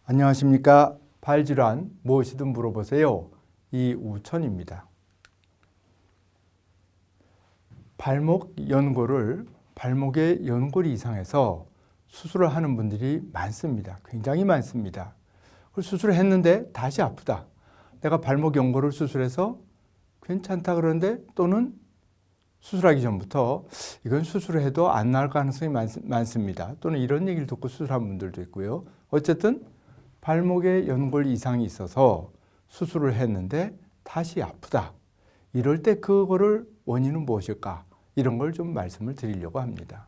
안녕하십니까. 발질환 무엇이든 물어보세요. 이우천입니다. 발목 연골을 발목의 연골이 이상해서 수술을 하는 분들이 많습니다. 굉장히 많습니다. 수술을 했는데 다시 아프다. 내가 발목 연골을 수술해서 괜찮다 그러는데 또는 수술하기 전부터 이건 수술을 해도 안 나을 가능성이 많습니다. 또는 이런 얘기를 듣고 수술한 분들도 있고요. 어쨌든 발목에 연골 이상이 있어서 수술을 했는데 다시 아프다. 이럴 때 그거를 원인은 무엇일까? 이런 걸 좀 말씀을 드리려고 합니다.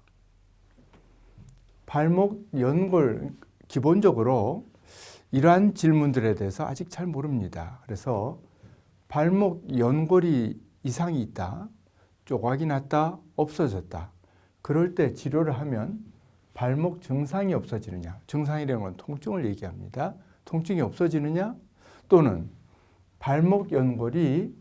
발목 연골 기본적으로 이러한 질문들에 대해서 아직 잘 모릅니다. 그래서 발목 연골이 이상이 있다. 조각이 났다. 없어졌다. 그럴 때 치료를 하면 발목 증상이 없어지느냐. 증상이라는 건 통증을 얘기합니다. 통증이 없어지느냐 또는 발목 연골이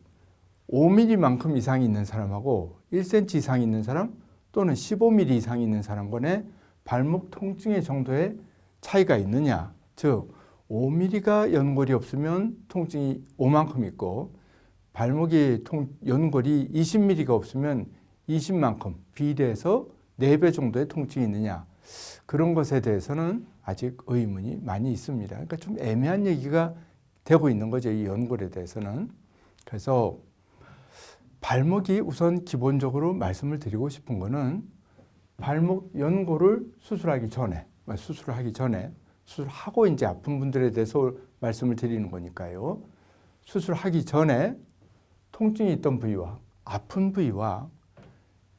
5mm만큼 이상이 있는 사람하고 1cm 이상이 있는 사람 또는 15mm 이상이 있는 사람 간에 발목 통증의 정도의 차이가 있느냐. 즉 5mm가 연골이 없으면 통증이 5만큼 있고 발목이 연골이 20mm가 없으면 20만큼 비례해서 4배 정도의 통증이 있느냐. 그런 것에 대해서는 아직 의문이 많이 있습니다. 그러니까 좀 애매한 얘기가 되고 있는 거죠. 이 연골에 대해서는. 그래서 발목이 우선 기본적으로 말씀을 드리고 싶은 거는 발목 연골을 수술하기 전에, 수술하고 이제 아픈 분들에 대해서 말씀을 드리는 거니까요. 수술하기 전에 통증이 있던 부위와 아픈 부위와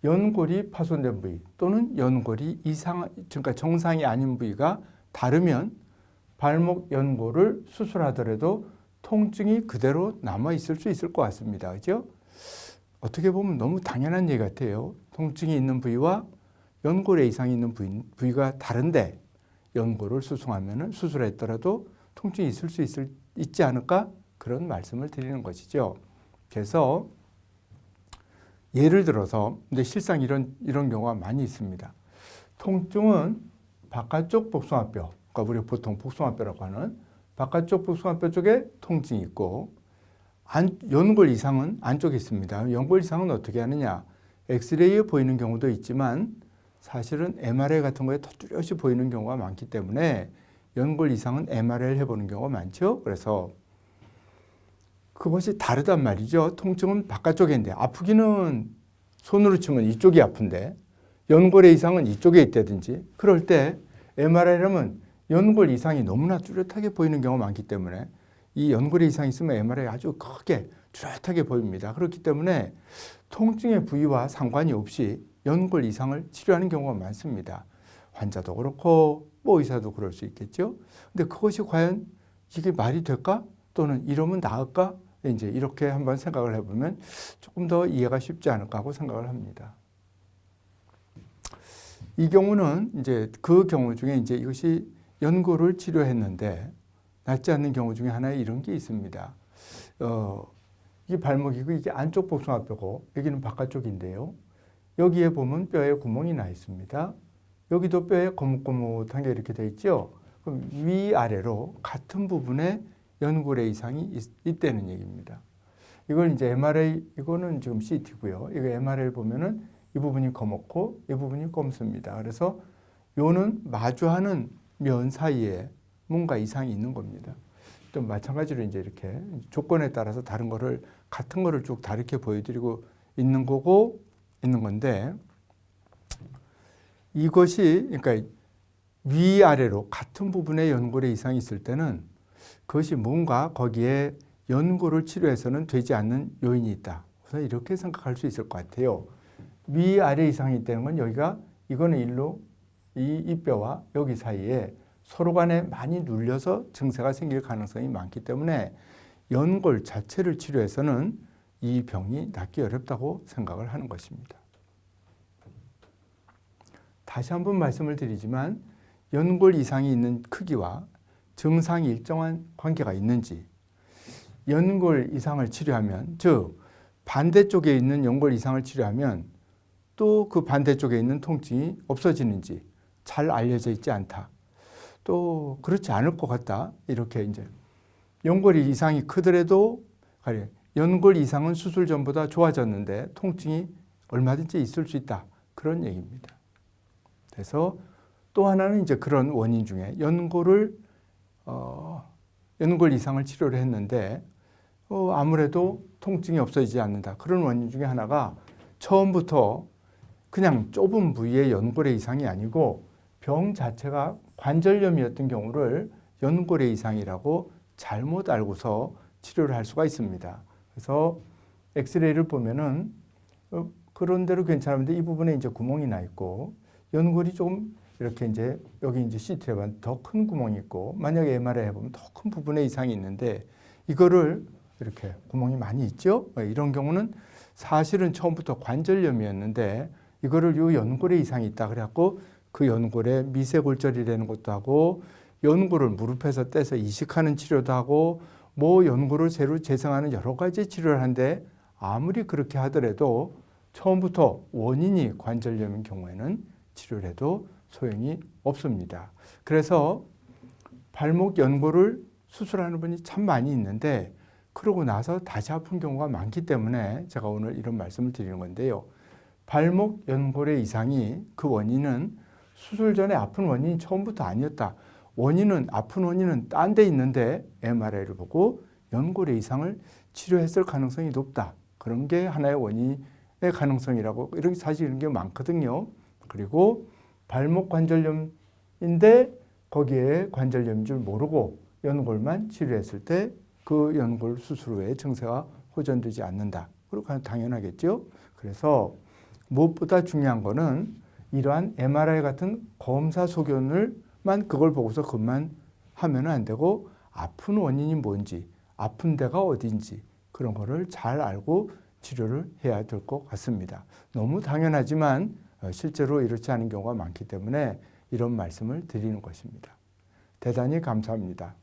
연골이 파손된 부위 또는 연골이 그러니까 정상이 아닌 부위가 다르면 발목 연골을 수술하더라도 통증이 그대로 남아 있을 수 있을 것 같습니다. 그죠? 어떻게 보면 너무 당연한 얘기 같아요. 통증이 있는 부위와 연골에 이상이 있는 부위가 다른데 연골을 수술했더라도 통증이 있을 수 있지 않을까? 그런 말씀을 드리는 것이죠. 그래서 예를 들어서, 근데 실상 이런 경우가 많이 있습니다. 통증은 바깥쪽 복숭아뼈, 그러니까 우리가 보통 복숭아뼈라고 하는 바깥쪽 복숭아뼈 쪽에 통증이 있고, 연골 이상은 안쪽에 있습니다. 연골 이상은 어떻게 하느냐? 엑스레이에 보이는 경우도 있지만 사실은 MRI 같은 거에 더 뚜렷이 보이는 경우가 많기 때문에 연골 이상은 MRI를 해보는 경우가 많죠. 그래서 그것이 다르단 말이죠. 통증은 바깥쪽에 있는데 아프기는 손으로 치면 이쪽이 아픈데 연골의 이상은 이쪽에 있다든지 그럴 때 MRI라면 연골 이상이 너무나 뚜렷하게 보이는 경우가 많기 때문에 이 연골의 이상이 있으면 MRI 아주 크게 뚜렷하게 보입니다. 그렇기 때문에 통증의 부위와 상관이 없이 연골 이상을 치료하는 경우가 많습니다. 환자도 그렇고 의사도 그럴 수 있겠죠. 근데 그것이 과연 이게 말이 될까? 또는 이러면 나을까? 이제 이렇게 한번 생각을 해보면 조금 더 이해가 쉽지 않을까 하고 생각을 합니다. 이 경우는 이제 그 경우 중에 이제 이것이 연골을 치료했는데 낫지 않는 경우 중에 하나에 이런 게 있습니다. 이게 발목이고 이게 안쪽 복숭아뼈고 여기는 바깥쪽인데요. 여기에 보면 뼈에 구멍이 나 있습니다. 여기도 뼈에 거뭇거뭇한 게 이렇게 돼 있죠. 그럼 위아래로 같은 부분에 연골의 이상이 있다는 얘기입니다. 이걸 이제 MRI, 이거는 지금 CT고요. 이거 MRI를 보면은 이 부분이 검었고 이 부분이 검습니다. 그래서 요는 마주하는 면 사이에 뭔가 이상이 있는 겁니다. 또 마찬가지로 이제 이렇게 조건에 따라서 같은 거를 쭉 다르게 보여드리고 있는 건데 이것이 그러니까 위아래로 같은 부분에 연골의 이상이 있을 때는 그것이 뭔가 거기에 연골을 치료해서는 되지 않는 요인이 있다. 그래서 이렇게 생각할 수 있을 것 같아요. 위아래 이상이 있다는 건 이거는 일로 이 뼈와 여기 사이에 서로 간에 많이 눌려서 증세가 생길 가능성이 많기 때문에 연골 자체를 치료해서는 이 병이 낫기 어렵다고 생각을 하는 것입니다. 다시 한번 말씀을 드리지만 연골 이상이 있는 크기와 증상이 일정한 관계가 있는지, 연골 이상을 치료하면, 즉 반대쪽에 있는 연골 이상을 치료하면 또 그 반대쪽에 있는 통증이 없어지는지 잘 알려져 있지 않다. 또 그렇지 않을 것 같다. 이렇게 이제 연골이 이상이 크더라도 연골 이상은 수술 전보다 좋아졌는데 통증이 얼마든지 있을 수 있다. 그런 얘기입니다. 그래서 또 하나는 이제 그런 원인 중에 연골 이상을 치료를 했는데 아무래도 통증이 없어지지 않는다. 그런 원인 중에 하나가 처음부터 그냥 좁은 부위의 연골의 이상이 아니고 병 자체가 관절염이었던 경우를 연골의 이상이라고 잘못 알고서 치료를 할 수가 있습니다. 그래서 엑스레이를 보면은 그런 대로 괜찮은데 이 부분에 이제 구멍이 나 있고 연골이 좀 이렇게 이제 여기 이제 CT에 보면 더 큰 구멍이 있고 만약에 MRI 해보면 더 큰 부분에 이상이 있는데 이거를 이렇게 구멍이 많이 있죠. 이런 경우는 사실은 처음부터 관절염이었는데 이거를 요 연골에 이상이 있다 그래갖고 그 연골에 미세골절이라는 것도 하고 연골을 무릎에서 떼서 이식하는 치료도 하고 뭐 연골을 새로 재생하는 여러 가지 치료를 하는데 아무리 그렇게 하더라도 처음부터 원인이 관절염인 경우에는 치료를 해도 소용이 없습니다. 그래서 발목 연골을 수술하는 분이 참 많이 있는데 그러고 나서 다시 아픈 경우가 많기 때문에 제가 오늘 이런 말씀을 드리는 건데요. 발목 연골의 이상이 그 원인은 수술 전에 아픈 원인이 처음부터 아니었다. 아픈 원인은 딴 데 있는데 MRI를 보고 연골의 이상을 치료했을 가능성이 높다. 그런 게 하나의 원인의 가능성이라고 이렇게 사실 이런 게 많거든요. 그리고 발목 관절염인데 거기에 관절염인 줄 모르고 연골만 치료했을 때 그 연골 수술 후에 증세가 호전되지 않는다. 그리고 당연하겠죠. 그래서 무엇보다 중요한 거는 이러한 MRI 같은 검사 소견을만 그걸 보고서 그것만 하면 안 되고 아픈 원인이 뭔지, 아픈 데가 어딘지 그런 거를 잘 알고 치료를 해야 될 것 같습니다. 너무 당연하지만 실제로 이렇지 않은 경우가 많기 때문에 이런 말씀을 드리는 것입니다. 대단히 감사합니다.